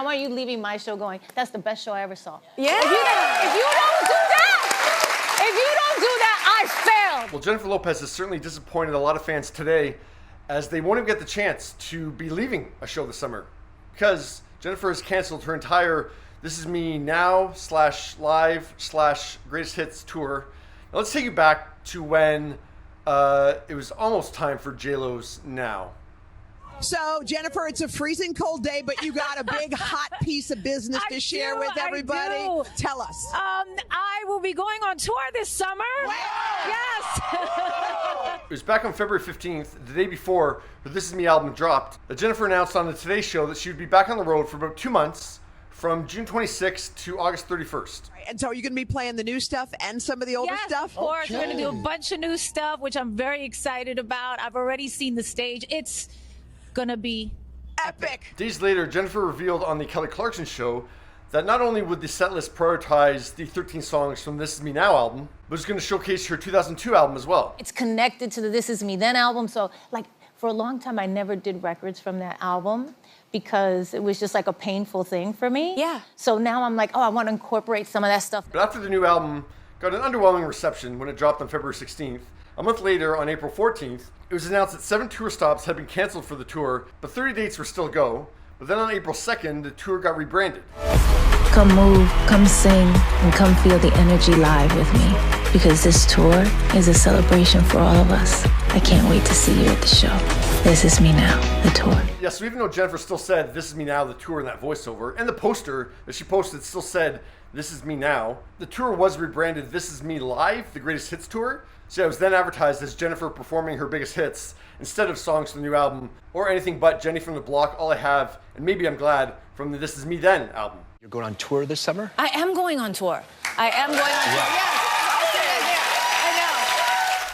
I want you leaving my show going, that's the best show I ever saw. Yeah. If you don't do that, I failed. Well, Jennifer Lopez has certainly disappointed a lot of fans today as they won't even get the chance to be leaving a show this summer because Jennifer has canceled her entire This Is Me Now /live /greatest hits tour. Now let's take you back to when it was almost time for JLo's Now. So, Jennifer, it's a freezing cold day, but you got a big hot piece of business to share with everybody. I do. Tell us. I will be going on tour this summer. Wow. Yes. It was back on February 15th, the day before the This Is Me album dropped, that Jennifer announced on the Today Show that she would be back on the road for about 2 months, from June 26th to August 31st. And so are you going to be playing the new stuff and some of the older Yes, stuff? of course. We're going to do a bunch of new stuff, which I'm very excited about. I've already seen the stage. It's going to be Epic. Days later, Jennifer revealed on the Kelly Clarkson Show that not only would the setlist prioritize the 13 songs from This Is Me Now album, but it's going to showcase her 2002 album as well. It's connected to the This Is Me Then album. So, like, for a long time, I never did records from that album because it was just like a painful thing for me. Yeah. So now I'm like, oh, I want to incorporate some of that stuff. But after the new album got an underwhelming reception when it dropped on February 16th, a month later, on April 14th, it was announced that 7 tour stops had been canceled for the tour, but 30 dates were still go. But then on April 2nd, the tour got rebranded. Come move, come sing, and come feel the energy live with me. Because this tour is a celebration for all of us. I can't wait to see you at the show. This Is Me Now, the tour. Yeah, so even though Jennifer still said This Is Me Now, the tour, in that voiceover, and the poster that she posted still said This Is Me Now, the tour was rebranded This Is Me Live, the Greatest Hits Tour. So it was then advertised as Jennifer performing her biggest hits instead of songs from the new album or anything but Jenny from the Block, All I Have, and Maybe I'm Glad from the This Is Me Then album. You're going on tour this summer? I am going on tour. I am going on tour. Yes.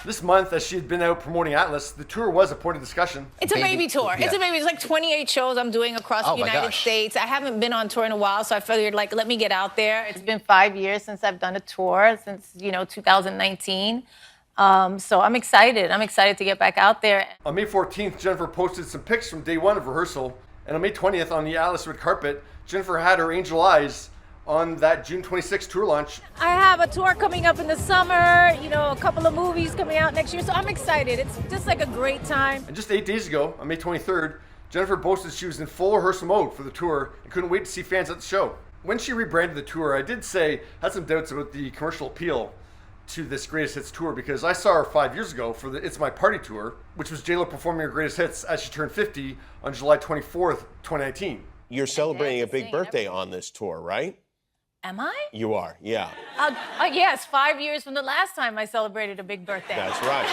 This month, as she had been out promoting Atlas, the tour was a point of discussion. It's a baby tour. Yeah. It's a baby. It's like 28 shows I'm doing across the United States. I haven't been on tour in a while, so I figured, like, let me get out there. It's been 5 years since I've done a tour, since, 2019. So I'm excited. I'm excited to get back out there. On May 14th, Jennifer posted some pics from day one of rehearsal. And on May 20th, on the Atlas red carpet, Jennifer had her angel eyes on that June 26th tour launch. I have a tour coming up in the summer, a couple of movies coming out next year, so I'm excited. It's just like a great time. And just 8 days ago, on May 23rd, Jennifer boasted she was in full rehearsal mode for the tour and couldn't wait to see fans at the show. When she rebranded the tour, I did had some doubts about the commercial appeal to this Greatest Hits tour because I saw her 5 years ago for the It's My Party tour, which was JLo performing her greatest hits as she turned 50 on July 24th, 2019. You're celebrating a big birthday on this tour, right? Am I? You are, yeah. Yes, 5 years from the last time I celebrated a big birthday. That's right.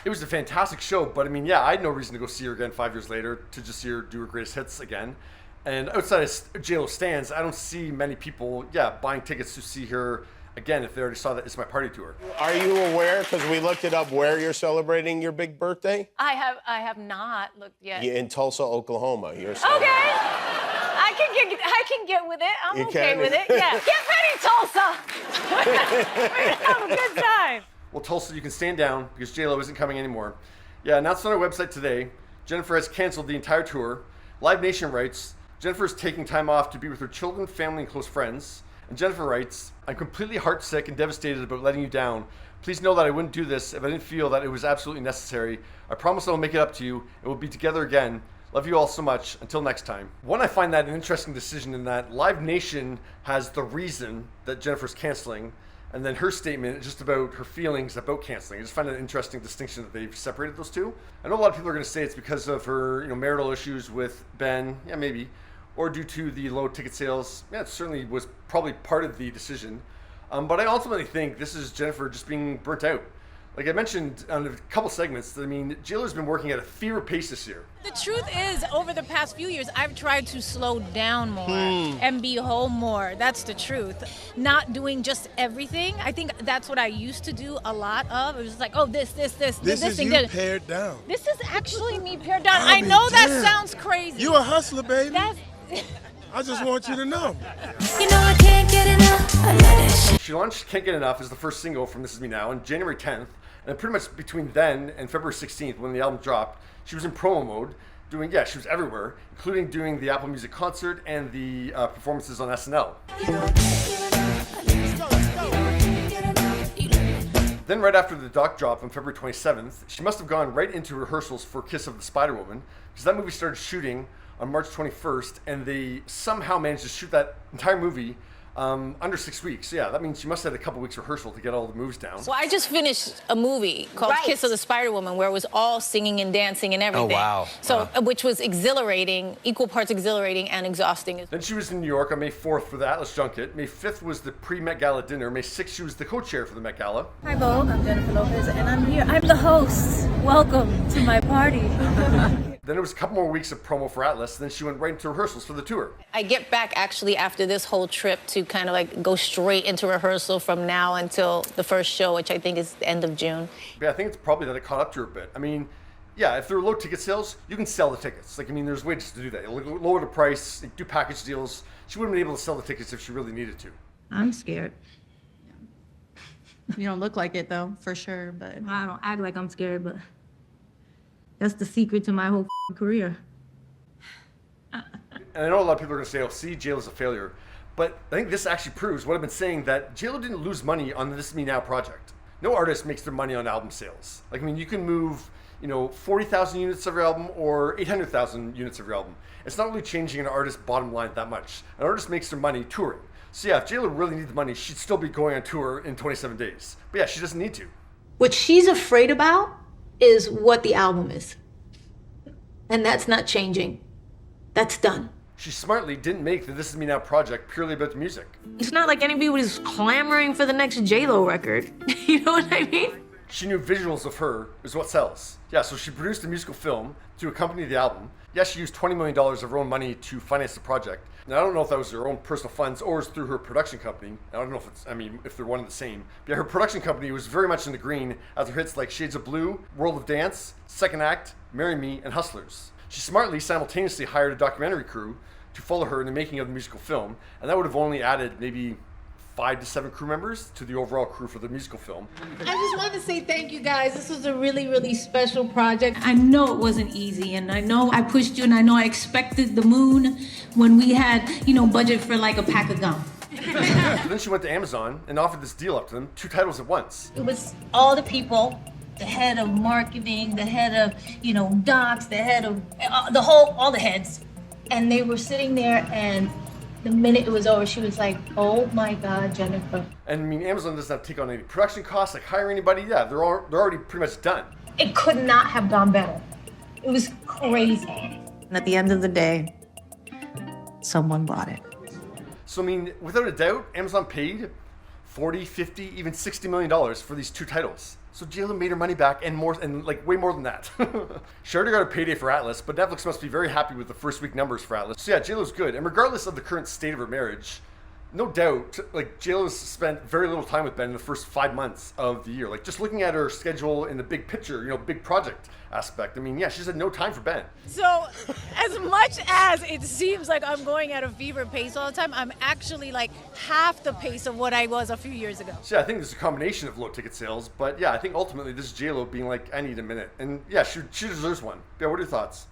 It was a fantastic show, but I had no reason to go see her again 5 years later to just see her do her greatest hits again. And outside of JLo stands, I don't see many people, buying tickets to see her again if they already saw that It's My Party tour. Are you aware, because we looked it up, where you're celebrating your big birthday? I have not looked yet. In Tulsa, Oklahoma. You're Okay. I can get with it. I'm okay with it. Yeah. Get ready, Tulsa. We're gonna have a good time. Well, Tulsa, you can stand down because JLo isn't coming anymore. Yeah, announced on our website today, Jennifer has canceled the entire tour. Live Nation writes, Jennifer is taking time off to be with her children, family, and close friends. And Jennifer writes, I'm completely heartsick and devastated about letting you down. Please know that I wouldn't do this if I didn't feel that it was absolutely necessary. I promise I will make it up to you and we'll be together again. Love you all so much. Until next time. One, I find that an interesting decision in that Live Nation has the reason that Jennifer's canceling, and then her statement is just about her feelings about canceling. I just find it an interesting distinction that they've separated those two. I know a lot of people are going to say it's because of her, marital issues with Ben. Yeah, maybe. Or due to the low ticket sales. Yeah, it certainly was probably part of the decision. But I ultimately think this is Jennifer just being burnt out. Like I mentioned on a couple segments, JLo's been working at a fever pace this year. The truth is, over the past few years, I've tried to slow down more and be home more. That's the truth. Not doing just everything. I think that's what I used to do a lot of. It was like, oh, this This is thing. you pared down. This is actually me pared down. I I know that damn. sounds crazy. You a hustler, baby. That's... I just want you to know. You know I can't get enough. I love that shit. She launched Can't Get Enough as the first single from This Is Me Now on January 10th. And pretty much between then and February 16th when the album dropped, she was in promo mode, She was everywhere, including doing the Apple Music concert and the performances on SNL. Then right after the doc drop on February 27th, she must have gone right into rehearsals for Kiss of the Spider-Woman, because that movie started shooting on March 21st, and they somehow managed to shoot that entire movie under 6 weeks. So yeah, that means she must have had a couple weeks rehearsal to get all the moves down. So I just finished a movie called Kiss of the Spider-Woman, where it was all singing and dancing and everything. Oh, wow. So, which was exhilarating, equal parts exhilarating and exhausting. Then she was in New York on May 4th for the Atlas Junket. May 5th was the pre-Met Gala dinner. May 6th, she was the co-chair for the Met Gala. Hi, Vogue. I'm Jennifer Lopez, and I'm here. I'm the host. Welcome to my party. Then it was a couple more weeks of promo for Atlas, then she went right into rehearsals for the tour. I get back actually after this whole trip to kind of like go straight into rehearsal from now until the first show, which I think is the end of June. Yeah, I think it's probably that it caught up to her a bit. I mean, yeah, if there are low ticket sales, you can sell the tickets. Like, I mean, there's ways to do that. You lower the price, do package deals. She wouldn't have been able to sell the tickets if she really needed to. I'm scared. You don't look like it, though, for sure, but... I don't act like I'm scared, but that's the secret to my whole career. And I know a lot of people are going to say, oh, see, JLo's a failure. But I think this actually proves what I've been saying, that JLo didn't lose money on the This Is Me Now project. No artist makes their money on album sales. Like, I mean, you can move, 40,000 units of your album or 800,000 units of your album. It's not really changing an artist's bottom line that much. An artist makes their money touring. So yeah, if JLo really needed the money, she'd still be going on tour in 27 days. But yeah, she doesn't need to. What she's afraid about is what the album is. And that's not changing. That's done. She smartly didn't make the This Is Me Now project purely about the music. It's not like anybody's clamoring for the next J-Lo record. You know what I mean? She knew visuals of her is what sells. Yeah, so she produced a musical film to accompany the album. Yeah, she used $20 million of her own money to finance the project. Now, I don't know if that was her own personal funds or was through her production company. I don't know if they're one and the same. But yeah, her production company was very much in the green after hits like Shades of Blue, World of Dance, Second Act, Marry Me, and Hustlers. She smartly simultaneously hired a documentary crew to follow her in the making of the musical film, and that would have only added maybe 5 to 7 crew members to the overall crew for the musical film. I just wanted to say thank you guys. This was a really, really special project. I know it wasn't easy, and I know I pushed you, and I know I expected the moon when we had, budget for like a pack of gum. So then she went to Amazon and offered this deal up to them, 2 titles at once. It was all the people, the head of marketing, the head of, docs, the head of, all the heads. And they were sitting there, and the minute it was over, she was like, oh my God, Jennifer. And I mean, Amazon doesn't have to take on any production costs, like hire anybody. Yeah, they're already pretty much done. It could not have gone better. It was crazy. And at the end of the day, someone bought it. So I mean, without a doubt, Amazon paid 40, 50, even $60 million for these 2 titles. So JLo made her money back and more, and like way more than that. She already got a payday for Atlas, but Netflix must be very happy with the first week numbers for Atlas. So yeah, JLo's good. And regardless of the current state of her marriage, no doubt, like JLo's spent very little time with Ben in the first 5 months of the year. Like just looking at her schedule in the big picture, big project aspect. I mean, yeah, she's had no time for Ben. So as much as it seems like I'm going at a fever pace all the time, I'm actually like half the pace of what I was a few years ago. So yeah, I think there's a combination of low ticket sales, but yeah, I think ultimately this is JLo being like, I need a minute. And yeah, she deserves one. Yeah, what are your thoughts?